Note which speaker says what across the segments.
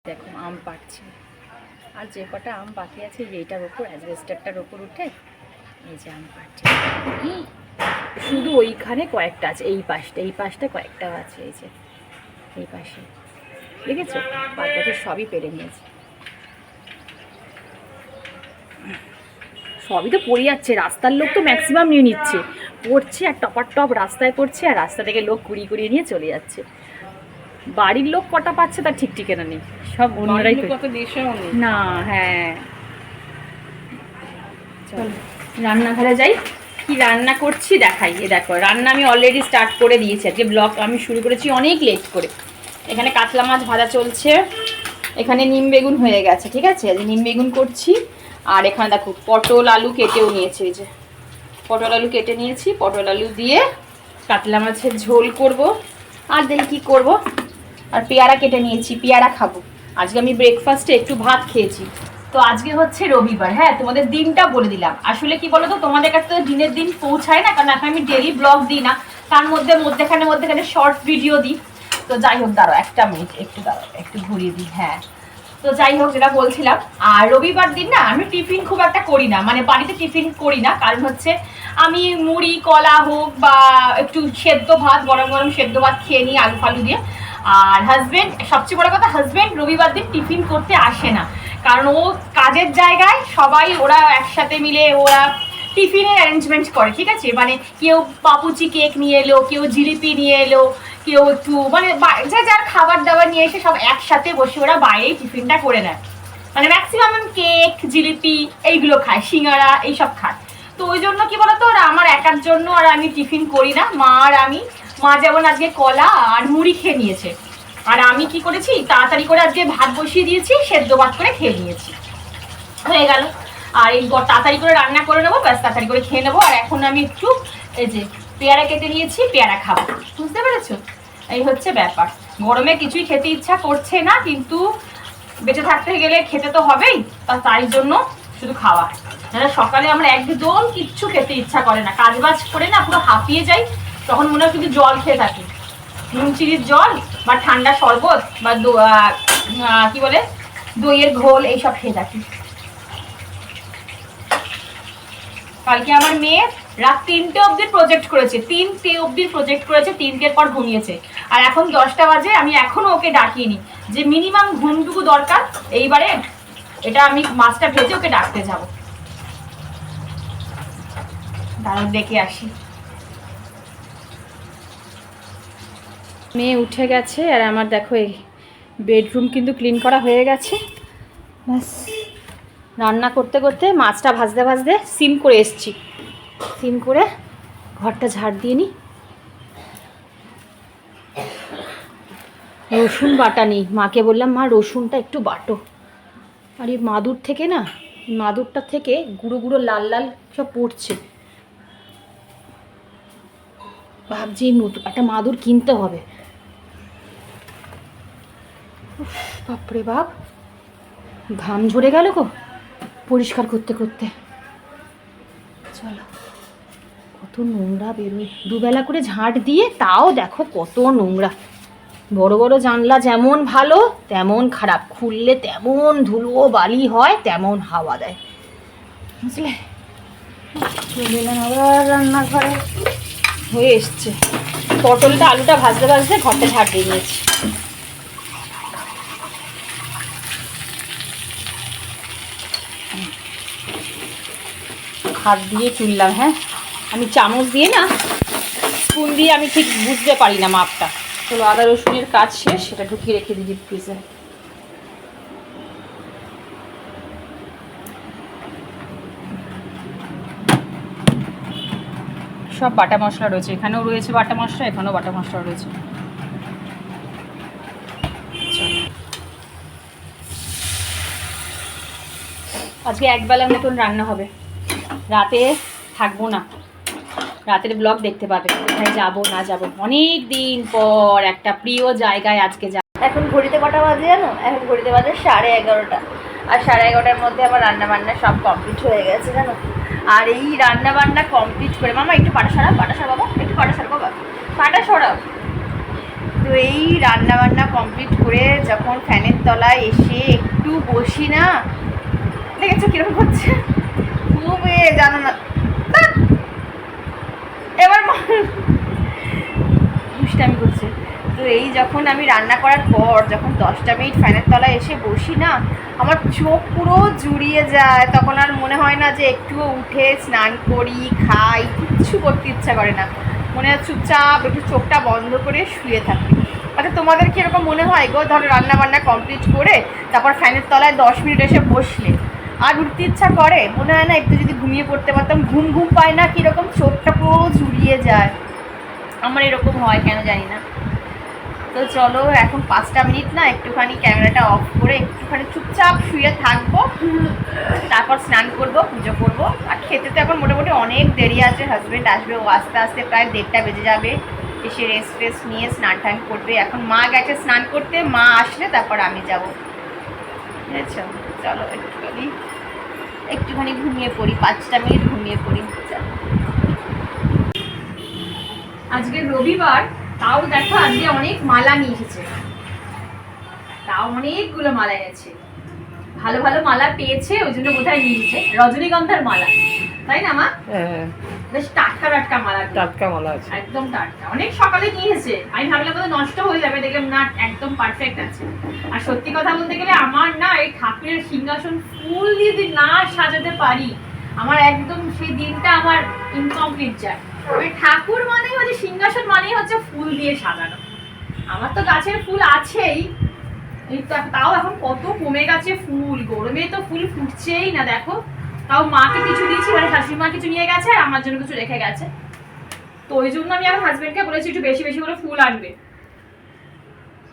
Speaker 1: দেখো আম পাড়ছি। আর যে কটা আম বাকি আছে এইটার ওপর অ্যাজবেস্টারটার ওপর উঠে এই যে আম পাড়ছি। শুধু ওইখানে কয়েকটা আছে, এই পাশটা কয়েকটা আছে, এই যে এই পাশে দেখেছো, বাদ বাকি সবই পেরে নিয়েছে। সবই তো পড়ে যাচ্ছে, রাস্তার লোক তো ম্যাক্সিমাম নিয়ে নিচ্ছে, পড়ছে আর টপার টপ রাস্তায় পড়ছে, আর রাস্তা থেকে লোক কুড়িয়ে নিয়ে চলে যাচ্ছে। বাড়ির লোক কটা পাচ্ছে তার ঠিক ঠিকানা নেই, সব অন্যরাই না। হ্যাঁ চলো রান্নাঘরে যাই, কি রান্না করছি দেখাই। এ দেখো রান্না আমি অলরেডি স্টার্ট করে দিয়েছি, আজকে ব্লগ আমি শুরু করেছি অনেক লেট করে। এখানে কাতলা মাছ ভাজা চলছে, এখানে নিম বেগুন হয়ে গেছে, ঠিক আছে, নিম বেগুন করছি। আর এখানে দেখো পটল আলু কেটেও নিয়েছি, এই যে পটল আলু কেটে নিয়েছি, পটল আলু দিয়ে কাতলা মাছের ঝোল করব। আর দেখি কি করব। আর পেয়ারা কেটে নিয়েছি, পেয়ারা খাবো। আজকে আমি ব্রেকফাস্টে একটু ভাত খেয়েছি। তো আজকে হচ্ছে রবিবার। হ্যাঁ, তোমাদের দিনটা বলে দিলাম। আসলে কি বলো তো, তোমাদের কাছে তো দিনের দিন পৌঁছায় না, কারণ এখন আমি ডেলি ব্লগ দিই না, তার মধ্যেখানে শর্ট ভিডিও দিই। তো যাই হোক, দাঁড়াও একটা মিনিট, একটু ঘুরিয়ে দিই। হ্যাঁ, তো যাই হোক, যেটা বলছিলাম, আর রবিবার দিন না আমি টিফিন খুব একটা করি না, মানে বাড়িতে টিফিন করি না, কারণ হচ্ছে আমি মুড়ি কলা হোক বা একটু সেদ্ধ ভাত, গরম গরম সেদ্ধ ভাত খেয়ে নিই আলু ফালু দিয়ে। আর হাজবেন্ড, সবচেয়ে বড় কথা, হাজবেন্ড রবিবার দিন টিফিন করতে আসে না, কারণ ও কাজের জায়গায় সবাই ওরা একসাথে মিলে ওরা টিফিনের অ্যারেঞ্জমেন্ট করে, ঠিক আছে, মানে কেউ পাপুচি কেক নিয়ে এলো, কেউ জিলিপি নিয়ে এলো, কেউ একটু মানে যে যার খাবার দাবার নিয়ে এসে সব একসাথে বসে ওরা বাইরেই টিফিনটা করে নেয়। মানে ম্যাক্সিমাম কেক জিলিপি এইগুলো খায়, সিঙ্গারা এইসব খায়। তো ওই জন্য কি বলতো, ওরা আমার একার জন্য আর আমি টিফিন করি না। মা আর আমি, মা যেমন আজকে কলা আর মুড়ি খেয়ে নিয়েছে, আর আমি কি করেছি, তাড়াতাড়ি করে আজকে ভাত বসিয়ে দিয়েছি, সেদ্ধ ভাত করে খেয়ে নিয়েছি, হয়ে গেল। আর এই তাড়াতাড়ি করে রান্না করে নেবো, ব্যাস তাড়াতাড়ি করে খেয়ে নেবো। আর এখন আমি একটু এই যে পেয়ারা কেটে নিয়েছি, পেয়ারা খাবো, বুঝতে পেরেছো? এই হচ্ছে ব্যাপার। গরমে কিছুই খেতে ইচ্ছা করছে না, কিন্তু বেঁচে থাকতে গেলে খেতে তো হবেই, তাই জন্য শুধু খাওয়া। সকালে আমরা একদম কিচ্ছু খেতে ইচ্ছা করে না, কাজবাজ করে না পুরো হাঁপিয়ে যাই, তখন মনে হয় শুধু জল খেয়ে থাকি, নুন চিনির জল বা ঠান্ডা শরবত বা কি বলে দইয়ের ঘোল এইসব খেয়ে থাকি। কালকে আমার মেয়ে রাত 3টে অবধি প্রজেক্ট করেছে, 3টে অবধি প্রজেক্ট করেছে, 3টের পর ঘুমিয়েছে। আর এখন 10টা বাজে, আমি এখনো ওকে ডাকিনি, যে মিনিমাম ঘুমটুকু দরকার। এইবারে এটা আমি মাছটা ভেজে ওকে ডাকতে যাব, দাঁড়ান দেখে আসি। মেয়ে উঠে গেছে, আর আমার দেখো এই বেডরুম কিন্তু ক্লিন করা হয়ে গেছে। ব্যাস রান্না করতে করতে মাছটা ভাজতে ভাজতে সিম করে এসছি, সিম করে ঘরটা ঝাড় দিয়ে নিই। রসুন বাটা নেই, মাকে বললাম মা রসুনটা একটু বাটো। আর এই মাদুর থেকে না, মাদুরটা থেকে গুঁড়ো গুঁড়ো লাল লাল সব পড়ছে। ভাবছি একটা মাদুর কিনতে হবে। বাপরে বাপ, ঘাম ঝরে গেল গো পরিষ্কার করতে করতে। চলো, কত নোংরা বেরোয়, দুবেলা করে ঝাঁট দিয়ে তাও দেখো কত নোংরা। বড় বড় জানলা যেমন ভালো তেমন খারাপ, খুললে তেমন ধুলো বালি হয়, তেমন হাওয়া দেয়, বুঝলে। চলে এলাম আবার রান্নাঘরে, হয়ে এসছে। পটলটা আলুটা ভাজতে ভাজতে ঘরটা ঝাড় দিয়ে নিয়েছি। হাত দিয়ে চুললাম, হ্যাঁ আমি চামচ দিয়ে না, স্পুন দিয়ে আমি ঠিক বুঝতে পারি না মাপটা। চলো, আদা রসুনের কাজ শেষ, সেটা ঢুকিয়ে রেখে দিই ডিপ ফ্রিজে। সব বাটা মশলা রয়েছে, এখানেও রয়েছে বাটা মশলা, এখানেও বাটা মশলা রয়েছে। আজকে একবেলার মতন রান্না হবে, রাতে থাকবো না, রাতের ব্লগ দেখতে পাবে, কোথায় যাবো না যাবো। অনেক দিন পর একটা প্রিয় জায়গায় আজকে যাব। এখন ঘড়িতে কটা বাজে জানো? এখন ঘড়িতে বাজে 11:30। আর 11:30টার মধ্যে আমার রান্না বান্না সব কমপ্লিট হয়ে গেছে জানো। আর এই রান্না বান্না কমপ্লিট করে, মামা একটু পাটা সরাও বাবা, একটু পাটা সরাও বাবা, পাটা সরাও। তো এই রান্না বান্না কমপ্লিট করে যখন ফ্যানের তলায় এসে একটু বসি না, দেখেছো কিরকম হচ্ছে, খুব জানো না এবার দুষ্টামি করছে। তো এই যখন আমি রান্না করার পর যখন 10টা মিনিট ফ্যানের তলায় এসে বসি না, আমার চোখ পুরো জুড়িয়ে যায়। তখন আর মনে হয় না যে একটুও উঠে স্নান করি, খাই, কিচ্ছু করতে ইচ্ছা করে না। মনে হয় চুপচাপ একটু চোখটা বন্ধ করে শুয়ে থাকি। আচ্ছা তোমাদের কীরকম মনে হয় গো? ধরো রান্না বান্না কমপ্লিট করে তারপর ফ্যানের তলায় 10 মিনিট এসে বসলে আর উঠতে ইচ্ছা করে? মনে হয় না একটু যদি ঘুমিয়ে পড়তে পারতাম? ঘুম ঘুম পায় না, কীরকম চোখটা পুরো জুড়িয়ে যায়। আমার এরকম হয় কেন জানি না। তো চলো এখন 5টা মিনিট না একটুখানি ক্যামেরাটা অফ করে একটুখানি চুপচাপ শুয়ে থাকবো, তারপর স্নান করব, পুজো করব। আর খেতে তো এখন মোটামুটি অনেক দেরি আছে, হাজব্যান্ড আসবে, ও আস্তে আস্তে প্রায় 1:30টা বেজে যাবে। এসে রেস্ট টেস্ট নিয়ে স্নান টান করবে। এখন মা গেছে স্নান করতে, মা আসলে তারপর আমি যাব, বুঝেছো? চলো একটুখানি ঘুমিয়ে পড়ি, 5টা মিনিট ঘুমিয়ে পড়ি। আজকে রবিবার, তাও দেখো আজকে অনেক মালা নিয়ে এসেছে, তাও অনেকগুলো মালা এনেছে। ভালো ভালো মালা পেয়েছে, ওই জন্য কোথায় নিয়ে এসেছে রজনীগন্ধার মালা, তাই না মা? হ্যাঁ, বেশ টাটকা টাটকা মালা, টাটকা মালা আছে, একদম টাটকা। অনেক সকালে নিয়ে এসেছে, আমি ভাবলাম বোধহয় নষ্ট হয়ে যাবে, দেখলাম না একদম পারফেক্ট আছে। আর সত্যি কথা বলতে গেলে আমার না এই ঠাকুরের সিংহাসন ফুল দিয়ে যদি না সাজাতে পারি, আমার একদম সেই দিনটা আমার ইনকমপ্লিট যায়। ঠাকুর মানেই হচ্ছে, সিংহাসন মানেই হচ্ছে ফুল দিয়ে সাজানো। আমার তো গাছের ফুল আছেই, তাও এখন কত কমে গেছে ফুল, গরমে তো ফুল ফুটছেই না দেখো। তাও মাকে কিছু দিয়েছি, মানে শাশুড়ি মা কিছু নিয়ে গেছে আর আমার জন্য কিছু রেখে গেছে। তো ওই জন্য আমি আমার হাজবেন্ডকে বলেছি একটু বেশি বেশি করে ফুল আনবে,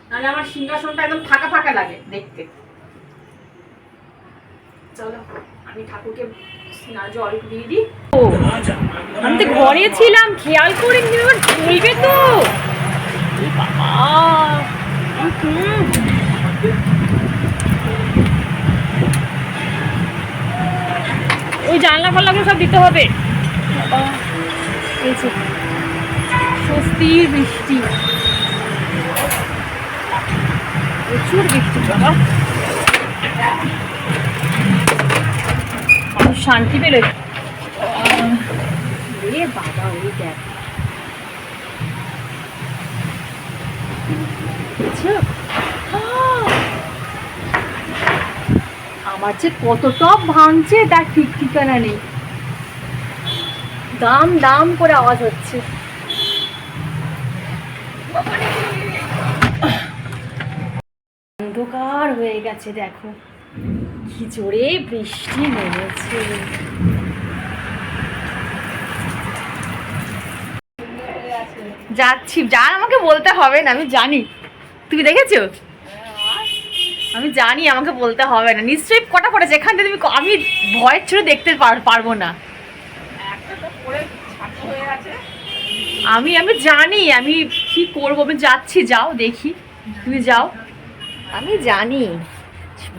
Speaker 1: নাহলে আমার সিংহাসনটা একদম ফাঁকা ফাঁকা লাগে দেখতে। চলো আমি ঠাকুরকে জল দিয়ে দিই। ও আমি তো ঘরে ছিলাম, খেয়াল করে এবার বলবে তো। ওই জানলা ফাল্লাগুলো সব দিতে হবে। স্বস্তির বৃষ্টি, প্রচুর বৃষ্টি বাবা, শান্তি পেলে বাবা। ওই দেখ আমার যে কত টপ ভাঙছে তার ঠিক ঠিকানা নেই, দাম দাম করে আওয়াজ হচ্ছে। অন্ধকার হয়ে গেছে দেখো, কি জোরে বৃষ্টি নেমেছে। যাচ্ছি, জান আমাকে বলতে হবে না, আমি জানি। তুমি দেখেছো? আমি জানি আমাকে বলতে হবে না, নিশ্চয়ই কটা পড়েছে এখান থেকে। আমি ভয়ের ছেড়ে দেখতে পারবো না। আমি জানি আমি কি করবো, আমি যাচ্ছি, যাও দেখি, তুমি যাও। আমি জানি,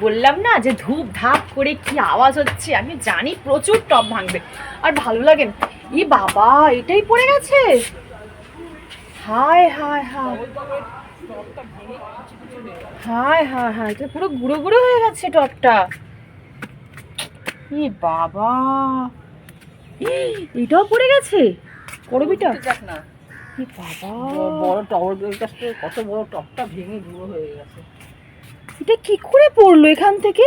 Speaker 1: বললাম না যে ধূপ ধাপ করে কি আওয়াজ হচ্ছে, আমি জানি প্রচুর টপ ভাঙবে। আর ভালো লাগে না। ই বাবা, এটাই পড়ে গেছে, হায় হায় হায় হায় হায় হায়, এটা পুরো গুঁড়ো গুঁড়ো হয়ে গেছে টপটা। ই বাবা, এটাও পড়ে গেছে করবিটা। ই বাবা, বড় টপটা, কত বড় টপটা ভেঙে গুঁড়ো হয়ে গেছে। এটা কি করে পড়লো এখান থেকে?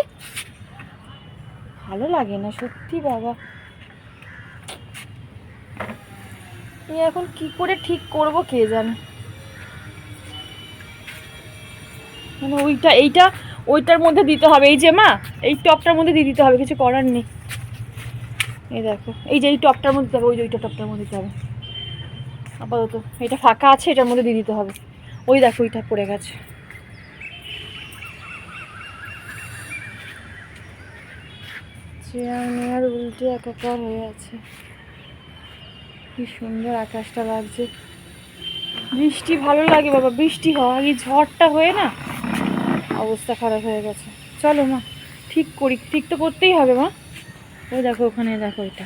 Speaker 1: ভালো লাগে না সত্যি বাবা। এখন কি করে ঠিক করব কে জানে। মানে এইটা ওইটার মধ্যে দিতে হবে, এই যে মা এই টপটার মধ্যে দিয়ে দিতে হবে, কিছু করার নেই। এই দেখো, এই যে এই টপটার মধ্যে দিতে হবে, ওই যে ওইটা টপটার মধ্যে দিতে হবে। আপাতত এটা ফাঁকা আছে, এটার মধ্যে দিয়ে দিতে হবে। ওই দেখো ওইটা পড়ে গেছে। চেয়ার নেয়ার উল্টে একাকার হয়ে আছে। কি সুন্দর আকাশটা লাগছে, বৃষ্টি ভালো লাগে বাবা, বৃষ্টি হয়। এই ঝড়টা হয়ে না অবস্থা খারাপ হয়ে গেছে। চলো মা ঠিক করি, ঠিক তো করতেই হবে মা। ওই দেখো ওখানে দেখো, এটা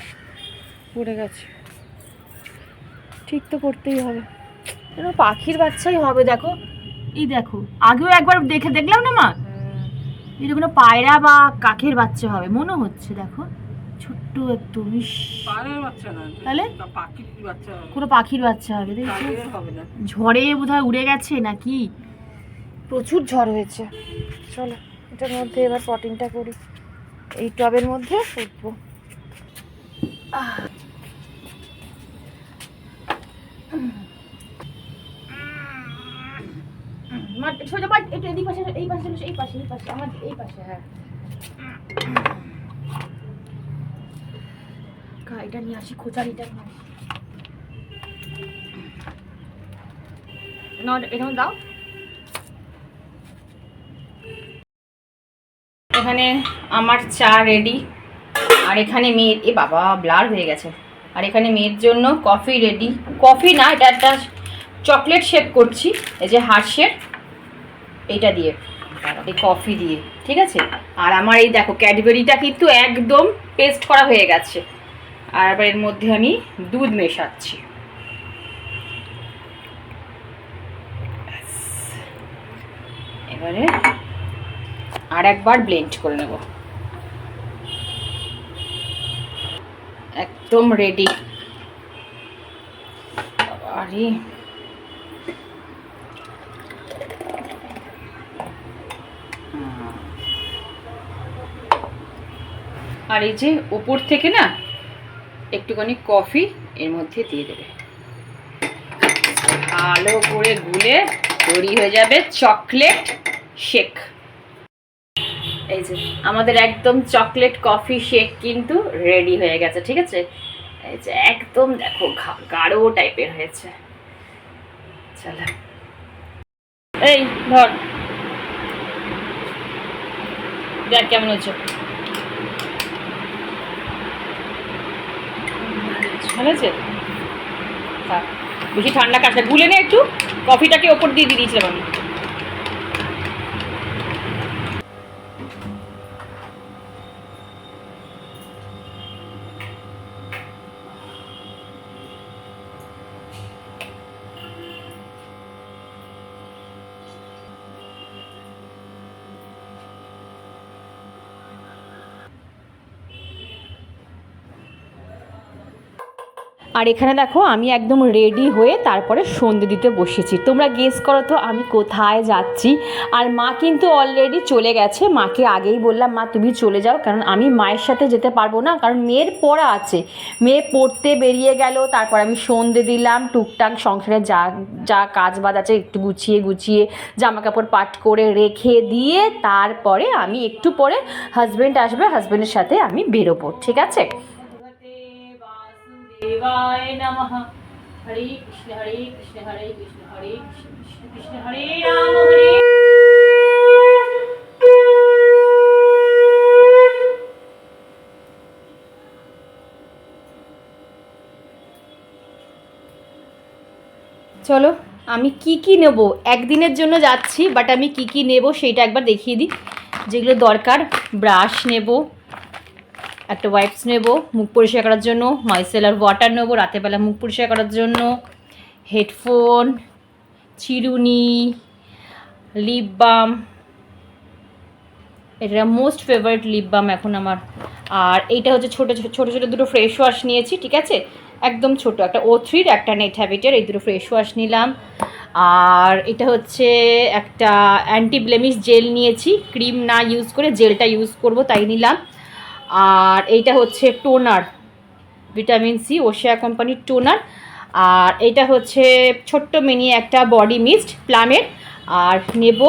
Speaker 1: পড়ে গেছে, ঠিক তো করতেই হবে। যেন পাখির বাচ্চাই হবে। দেখো এই দেখো, আগেও একবার দেখলাম না মা, এটা কোনো পায়রা বা কাকের বাচ্চা হবে মনে হচ্ছে। দেখো ছোট্ট একটু, তাহলে কোনো পাখির বাচ্চা হবে। ঝড়ে বোধহয় উড়ে গেছে নাকি, প্রচুর ঝড় হয়েছে। চলো এটার মধ্যে এবার পটিংটা করি, এই টবের মধ্যে উঠবো। এটা নিয়ে আসি, খোঁচারিটা নিয়ে আসি। এখানে দাও। এখানে আমার চা রেডি, আর এখানে মেয়ের, এ বাবা ব্লার হয়ে গেছে, আর এখানে মেয়ের জন্য কফি রেডি। কফি না, এটা একটা চকলেট শেক করছি, এই যে হার্শের এইটা দিয়ে, এই কফি দিয়ে, ঠিক আছে। আর আমার এই দেখো ক্যাডবেরিটা কিন্তু একদম পেস্ট করা হয়ে গেছে, আর আবার এর মধ্যে আমি দুধ মেশাচ্ছি। এবারে আর একবার ব্লেন্ড করে নেব। একদম রেডি। আরে আর এই যে উপর থেকে না একটুখানি কফি এর মধ্যে দিয়ে দেবে, ভালো করে গুলে তৈরি হয়ে যাবে চকলেট শেক। এই যে আমাদের একদম চকলেট কফি শেক কিন্তু রেডি হয়ে গেছে, ঠিক আছে। এই যে একদম দেখো গাঢ় টাইপের হয়েছে। চলো এই ধর, দেখ কেমন হচ্ছে, ভালো আছে। বেশি ঠান্ডা কাজটা গুলে নে একটু, কফিটাকে ওপর দিয়ে দিয়েছিলাম আমি। আর এখানে দেখো আমি একদম রেডি হয়ে তারপরে সন্ধে দিতে বসেছি। তোমরা গেস করো তো আমি কোথায় যাচ্ছি। আর মা কিন্তু অলরেডি চলে গেছে, মাকে আগেই বললাম মা তুমি চলে যাও, কারণ আমি মায়ের সাথে যেতে পারবো না, কারণ মেয়ের পড়া আছে, মেয়ে পড়তে বেরিয়ে গেল, তারপর আমি সন্ধে দিলাম, টুকটাক সংসারে যা যা কাজ বাজ আছে একটু গুছিয়ে জামা কাপড় পাট করে রেখে দিয়ে তারপরে আমি একটু পরে হাজব্যান্ড আসবে, হাজব্যান্ডের সাথে আমি বেরোবো, ঠিক আছে। দেবায় নমঃ। হরে কৃষ্ণ হরে কৃষ্ণ হরে কৃষ্ণ হরে কৃষ্ণ কৃষ্ণ কৃষ্ণ হরে রাম হরে। চলো আমি কি নেব, একদিনের জন্য যাচ্ছি, বাট আমি কি নেব সেইটা একবার দেখিয়ে দিই। যেগুলো দরকার, ব্রাশ নেব, একটা ওয়াইপস নেব মুখ পরিষ্কার করার জন্য, মাইসেলার ওয়াটার নেব রাতেরবেলা মুখ পরিষ্কার করার জন্য, হেডফোন, চিরুনি, লিপ বাম, এটা মোস্ট ফেভারিট লিপ বাম এখন আমার। আর এইটা হচ্ছে ছোটো ছোটো দুটো ফ্রেশ ওয়াশ নিয়েছি, ঠিক আছে, একদম ছোট, একটা O3 একটা নেট হ্যাবিটের, এই দুটো ফ্রেশ ওয়াশ নিলাম। আর এটা হচ্ছে একটা অ্যান্টি ব্লেমিশ জেল নিয়েছি, ক্রিম না ইউজ করে জেলটা ইউজ করব তাই নিলাম। আর এইটা হচ্ছে টোনার, ভিটামিন সি ওশিয়া কোম্পানির টোনার। আর এইটা হচ্ছে ছোট্ট মিনি একটা বডি মিস্ট প্লামের। আর নেব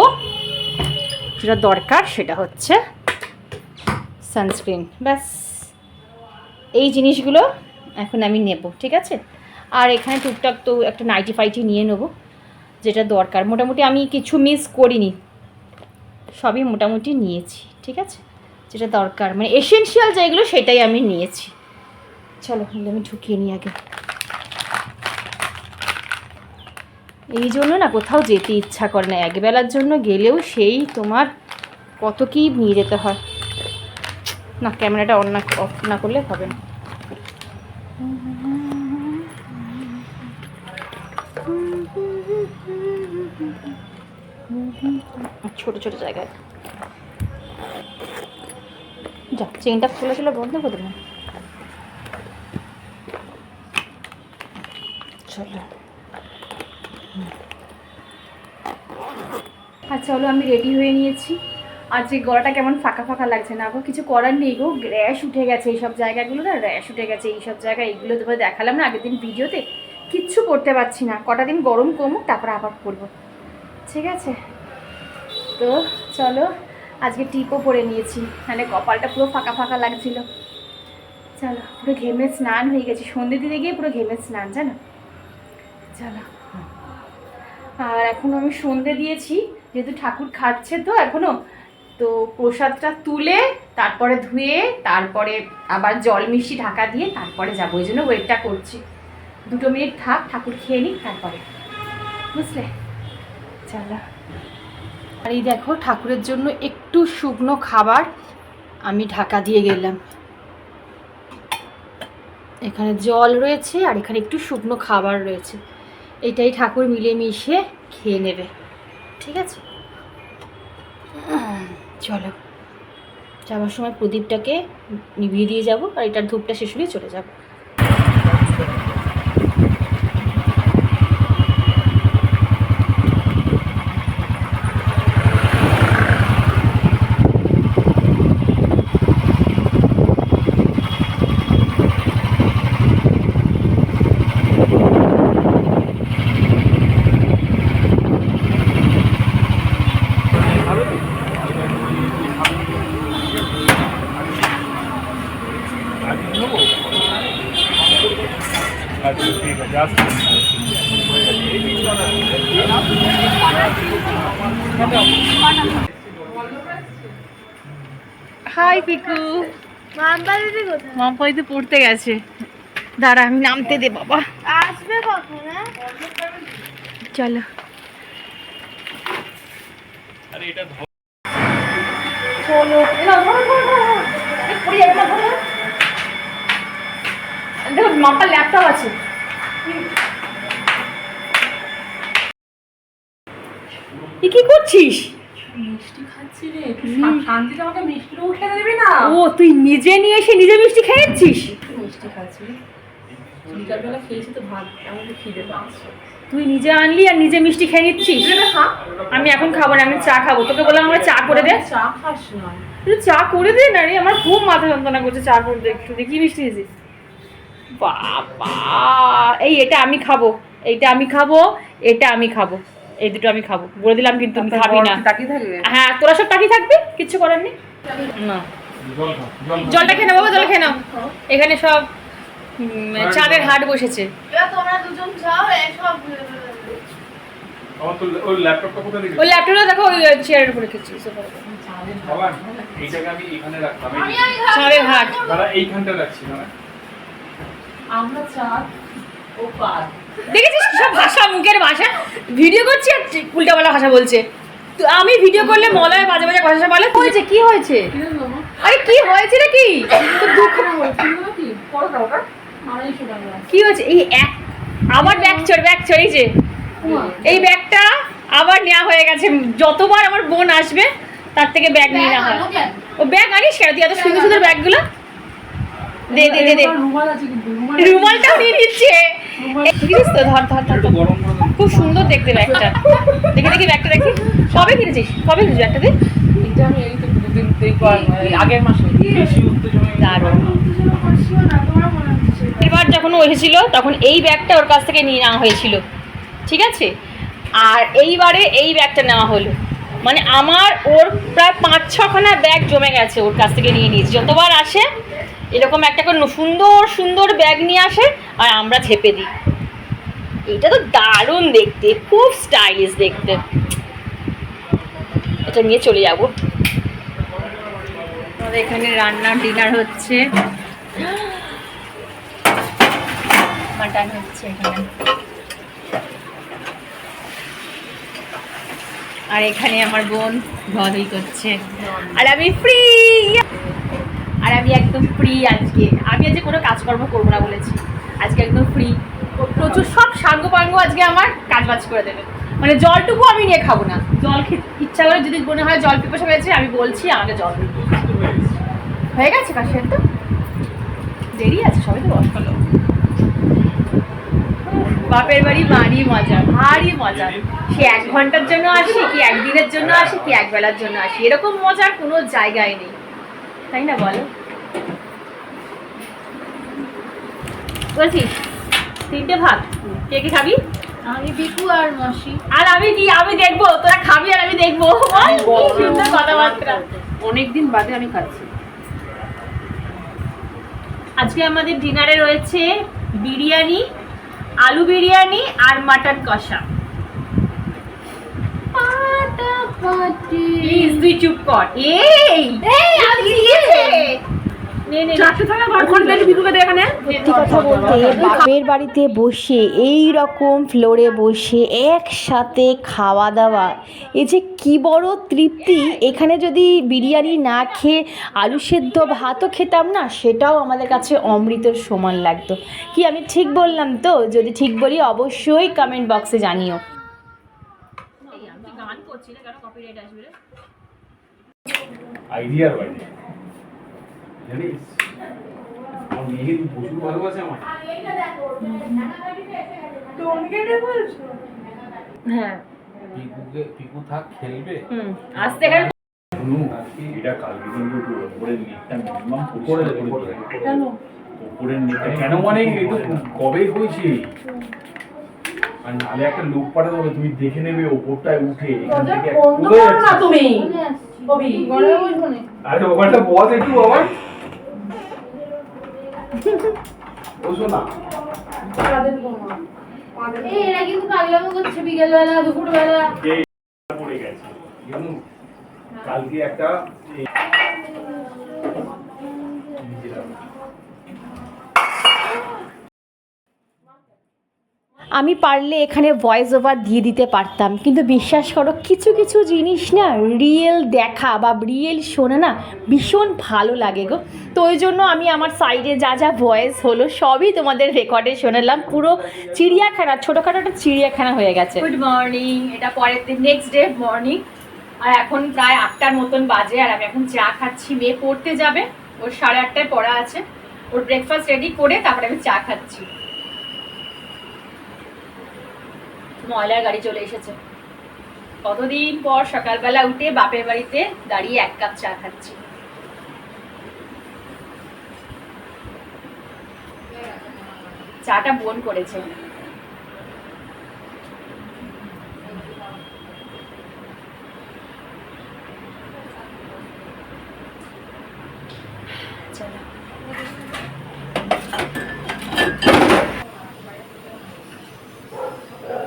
Speaker 1: যেটা দরকার সেটা হচ্ছে সানস্ক্রিন, ব্যাস এই জিনিসগুলো এখন আমি নেব, ঠিক আছে। আর এখানে টুকটাক তো একটা নাইটি ফাইটি নিয়ে নেবো যেটা দরকার, মোটামুটি আমি কিছু মিস করিনি, সবই মোটামুটি নিয়েছি, ঠিক আছে, যেটা দরকার মানে এসেনশিয়াল যেগুলো সেটাই আমি নিয়েছি। চলো আমি ঢুকিয়ে নিই আগে। এই জন্য না কোথাও যেতে ইচ্ছা করে না, একবেলার জন্য গেলেও সেই তোমার কত কি নিয়ে যেতে হয়। না ক্যামেরাটা অফ না করলে হবে না। ছোট ছোট জায়গায়। যা চেনটা খোলা ছিল বন্ধ করে দেবেন। চলো আচ্ছা চলো আমি রেডি হয়ে নিয়েছি। আজকে গলাটা কেমন ফাঁকা ফাঁকা লাগছে না গো, কিছু করার নেই গো, র্যাশ উঠে গেছে এইসব জায়গাগুলো না, র্যাশ উঠে গেছে এইসব জায়গায়। এইগুলো তোমায় দেখালাম না আগের দিন ভিডিওতে, কিচ্ছু করতে পারছি না। কটা দিন গরম কমুক তারপর আবার করবো, ঠিক আছে? তো চলো আজকে টিপও পরে নিয়েছি, মানে কপালটা পুরো ফাঁকা ফাঁকা লাগছিল। চলো পুরো ঘেমে স্নান হয়ে গেছি, সন্ধ্যে দিতে গিয়ে পুরো ঘেমে স্নান, জানো। চলো আর এখনও আমি সন্ধ্যে দিয়েছি, যেহেতু ঠাকুর খাচ্ছে তো এখনও, তো প্রসাদটা তুলে তারপরে ধুয়ে তারপরে আবার জল মিষ্টি ঢাকা দিয়ে তারপরে যাবো, ওই জন্য ওয়েটটা করছি। 2 মিনিট থাক, ঠাকুর খেয়ে নিক তারপরে, বুঝলে? চলো। আর এই দেখো ঠাকুরের জন্য একটু শুকনো খাবার আমি ঢাকা দিয়ে গেলাম। এখানে জল রয়েছে আর এখানে একটু শুকনো খাবার রয়েছে, এটাই ঠাকুর মিলেমিশে খেয়ে নেবে, ঠিক আছে? চলো যাওয়ার সময় প্রদীপটাকে নিভিয়ে দিয়ে যাব, আর এটার ধূপটা শেষ হয়ে চলে যাব। হাই পিকু, মাম্পাইতে পড়তে গেছে। দাঁড়া আমি নামতে দে বাবা,
Speaker 2: আসবে কখন?
Speaker 1: চলো। চলো দেখো মাম্পার ল্যাপটপ আছে। কি করছিস?
Speaker 2: মিষ্টি খাচ্ছি রে, শান্তিতে আমাকে মিষ্টিও খেতে দিবি না?
Speaker 1: ও তুই নিজে নিয়ে এসে নিজে মিষ্টি খেয়েছিস?
Speaker 2: মিষ্টি খাচ্ছি, বিকালবেলা খেয়েছি তো ভাত, আমাকে খিদে পাচ্ছে।
Speaker 1: তুই নিজে আনলি আর নিজে মিষ্টি খেয়ে নিচ্ছিস? আমি এখন খাবো না, আমি চা খাবো। তোকে বললাম আমরা চা করে দে।
Speaker 2: চা খাস না?
Speaker 1: তুই চা করে দে না রে, আমার খুব মাথা যন্ত্রণা করছে, চা করে দে একটু। দেখি মিষ্টি দিয়েছিস? বাবা এই এটা আমি খাবো, এইটা আমি খাবো, এটা আমি খাবো, এই দুটো আমি খাবো বলে দিলাম, কিন্তু তুমি খাবি না। হ্যাঁ তোরা সব তাকিয়ে থাকবি, কিচ্ছু করার নেই। না জলটা খেয়ে নাও বাবা, জল খেয়ে নাও। এখানে সব চাঁদের হাট বসেছে।
Speaker 2: তোমরা দুজন যাও, এসব
Speaker 3: ওই ল্যাপটপটা কোথায় রেখেছিস?
Speaker 1: ওই ল্যাপটপটা দেখো ওই চেয়ারের উপরে রেখেছি।
Speaker 3: বাবা এইটাকে আমি এখানে রাখলাম,
Speaker 1: চাঁদের হাট
Speaker 3: দাদা এইখানটা রাখছি না।
Speaker 2: আমরা চাঁদ ও পার।
Speaker 1: দেখেছিস সব ভাষা, মুখের ভাষা। ভিডিও করছি আর উল্টাপাল্টা ভাষা বলছে। তো আমি ভিডিও করলে মলয় বাজে বাজে ভাষা বলে। হয়েছে কি হয়েছে? আরে কি হয়েছে রে? কি তোর দুঃখ কি হয়েছে? এই এক আবার ব্যাগ চোর এই যে এই ব্যাগটা আবার নেওয়া হয়ে গেছে। যতবার আমার বোন আসবে তার থেকে ব্যাগ নিয়ে নেওয়া হয়। ও ব্যাগ আনিস কেন তুই? এত সুন্দর সুন্দর ব্যাগগুলো দে দে দে দে। রুমালটাও নিয়ে নিচ্ছে। দেখিস তো? ধর ধর ধর, খুব সুন্দর দেখতে ব্যাগটা। দেখি দেখি ব্যাগটা দেখি। কবে কিনেছিস? কবে কিনেছিস ব্যাগটা? দে।
Speaker 2: এটা আমি এই তো দুদিন আগের মাসে।
Speaker 1: দারুণ। এবার যখন ও এসেছিল তখন এই ব্যাগটা ওর কাছ থেকে নিয়ে নেওয়া হয়েছিল, ঠিক আছে? আর এইবারে এই ব্যাগটা নেওয়া হলো, মানে আমার ওর প্রায় 5-6খানা ব্যাগ জমে গেছে, ওর কাছ থেকে নিয়ে নিয়েছি। যতবার আসে এরকম একটা করে সুন্দর সুন্দর ব্যাগ নিয়ে আসে আর আমরা ঝেপে দিই। এটা তো দারুণ দেখতে, খুব স্টাইলিশ দেখতে। এটা নিয়ে চলে যাবো। আমাদের এখানে রান্না ডিনার হচ্ছে, মাটন হচ্ছে এখানে। আর এখানে আমার বোন ধোয়াধুয়ি করছে আর আমি ফ্রি। আর আমি একদম ফ্রি আজকে। আমি আজকে কোনো কাজকর্ম করবো না বলেছি, আজকে একদম ফ্রি। প্রচুর সব সাঙ্গ পাঙ্গ আজকে আমার কাজবাজ করে দেবে। মানে জলটুকু আমি নিয়ে খাবো না, জল খেতে ইচ্ছা করে যদি মনে হয় জল পিপাসা পেয়েছে আমি বলছি আমাকে জল দিন। হয়ে গেছে কাজ সেদ্ধ, দেরি আছে সবাই তো বসালো। বাপের বাড়ি ভারী মজা, ভারী মজা। সে 1 ঘন্টার জন্য আসি কি একদিনের জন্য আসি কি একবেলার জন্য আসি, এরকম মজার কোনো জায়গায় নেই, তাই না বলো? বলছিস 3টে ভাত, কে কে খাবি?
Speaker 2: আমি বিকু আর মাসি।
Speaker 1: আর আমি দেখবো তোরা খাবি আর আমি দেখবো। কি সুন্দর কথাবার্তা।
Speaker 2: অনেকদিন বাদে আমি খাচ্ছি।
Speaker 1: আজকে আমাদের ডিনারে রয়েছে বিরিয়ানি, আলু বিরিয়ানি আর মাটন কষা। প্লিজ তুই চুপ কর। এই আমি দিয়েছে। নে নে
Speaker 2: চারটে টাকা ওখানে দেখি বিকুকে দে এখানে।
Speaker 4: সত্যি কথা বলতে বাপের বাড়িতে বসে এই রকম ফ্লোরে বসে একসাথে খাওয়া দাওয়া, এ যে কি বড় তৃপ্তি। এখানে যদি বিরিয়ানি না খেয়ে আলু সেদ্ধ ভাতও খেতাম না, সেটাও আমাদের কাছে অমৃতের সমান লাগতো। কি আমি ঠিক বললাম তো? যদি ঠিক বলি অবশ্যই কমেন্ট বক্সে জানিও।
Speaker 1: আমি গান করছি না, কেন কপিরাইট আসবে রে?
Speaker 3: আইডিয়ার বাইরে জানিস আমার মেয়ে প্রচুর ভালোবাসে আমার।
Speaker 1: হ্যাঁ
Speaker 3: পিকু থাক খেলবে।
Speaker 1: আসতে এখানে
Speaker 3: এটা কালকে কিন্তু উপরের নেটটা মিনিমাম করে
Speaker 2: কেন?
Speaker 3: উপরের নেটটা কেন মানে এই তো কবে হয়েছে, আর নালে একটা লোক পাঠাতে হবে, তুমি দেখে নেবে ওপরটায় উঠে এখান থেকে উড়ে যাচ্ছে।
Speaker 2: তুমি কবি ঘরে বসবো না।
Speaker 3: আরে ওখানটা বস একটু বাবা, বসো না।
Speaker 2: এরা কিন্তু পাগলামো করছে বিকেলবেলা দুপুরবেলা।
Speaker 3: পড়ে গেছে জানো, কালকে একটা
Speaker 4: আমি পারলে এখানে ভয়েস ওভার দিয়ে দিতে পারতাম, কিন্তু বিশ্বাস করো কিছু কিছু জিনিস না রিয়েল দেখা বা রিয়েল শোনা না ভীষণ ভালো লাগে গো। তো ওই জন্য আমি আমার সাইডে যা যা ভয়েস হলো সবই তোমাদের রেকর্ডে শোনালাম। পুরো চিড়িয়াখানা, ছোটোখাটো একটা চিড়িয়াখানা হয়ে গেছে।
Speaker 1: গুড মর্নিং, এটা পরের দিন নেক্সট ডে মর্নিং। আর এখন প্রায় 8টার মতন বাজে, আর আমি এখন চা খাচ্ছি। মেয়ে পড়তে যাবে, ওর 8:30টায় পড়া আছে, ওর ব্রেকফাস্ট রেডি করে তারপরে আমি চা খাচ্ছি। ময়লার গাড়ি চলে এসেছে, কতদিন পর সকালবেলা উঠে বাপের বাড়িতে দাঁড়িয়ে 1 কাপ চা খাচ্ছি। চাটা বোন করেছে। চলো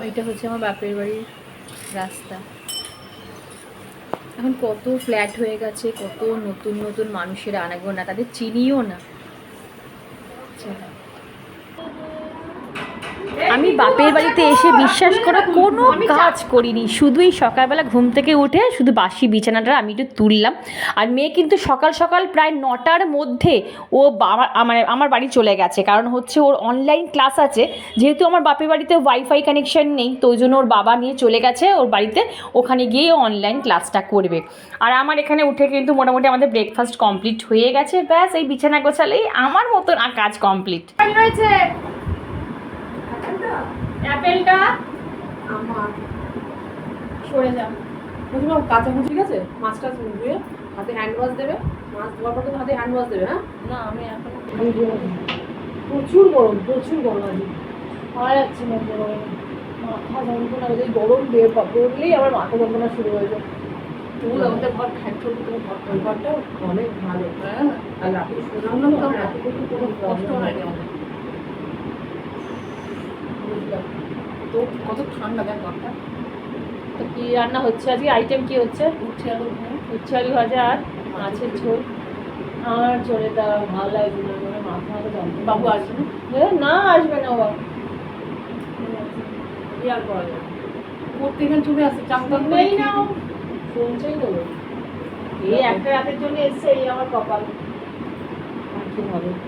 Speaker 1: এটা হচ্ছে আমার বাপের বাড়ির রাস্তা। এখন কত ফ্ল্যাট হয়ে গেছে, কত নতুন নতুন মানুষের আনাগোনা, তাদের চিনিও না।
Speaker 4: আমি বাপের বাড়িতে এসে বিশ্বাস করো কোনো কাজ করিনি, শুধুই সকালবেলা ঘুম থেকে উঠে শুধু বাসি বিছানাটা আমি একটু তুললাম। আর মেয়ে কিন্তু সকাল সকাল প্রায় 9টার মধ্যে ও আমার বাড়ি চলে গেছে, কারণ হচ্ছে ওর অনলাইন ক্লাস আছে। যেহেতু আমার বাপের বাড়িতে ওয়াইফাই কানেকশন নেই, তো ওই জন্য ওর বাবা নিয়ে চলে গেছে ওর বাড়িতে, ওখানে গিয়ে অনলাইন ক্লাসটা করবে। আর আমার এখানে উঠে কিন্তু মোটামুটি আমাদের ব্রেকফাস্ট কমপ্লিট হয়ে গেছে। ব্যাস এই বিছানা গোছালেই আমার মতন কাজ কমপ্লিট
Speaker 1: রয়েছে অ্যাপেলটা
Speaker 2: আমার
Speaker 1: সরে যাও।
Speaker 2: বুঝলাম কাঁচাকুচি ঠিক আছে, মাছটা ধুয়ে হাতে হ্যান্ড ওয়াশ দেবে, মাছ ধোয়ার পর হাতে হ্যান্ড ওয়াশ দেবে। হ্যাঁ না আমি এখন প্রচুর গরম আজকে, পাওয়া যাচ্ছে না গরমে, মাথা যন্ত্রণা হয়ে যায়। গরম পড়লেই আমার মাথা যন্ত্রণা শুরু হয়ে যায়। তুই আমাদের ঘর খাচ্ছ, তোমার ঘরটা অনেক ভালো। হ্যাঁ আর রাতে শোনাম না তো রাতে কোনো কষ্ট হয়নি আমাদের। তো কত ঠান্ডা দেখ ঘরটা।
Speaker 1: তো কি রান্না হচ্ছে আজকে? আইটেম কি হচ্ছে? উচ্ছে আলু ভাজা আর মাছের ঝোল।
Speaker 2: আমার ঝোলেটা ভালো লাগছে না, মানে মাথা যন্ত্রণা।
Speaker 1: বাবু আসবে না?
Speaker 2: না আসবে না বাবা, কি আর করা যাবে, পড়তে এখানে চলে আসছে চাকতাম
Speaker 1: নেই না,
Speaker 2: শুনছেই তো
Speaker 1: এই একটা রাতের জন্য এসছে, এই আমার কপাল।
Speaker 2: আর কি হবে।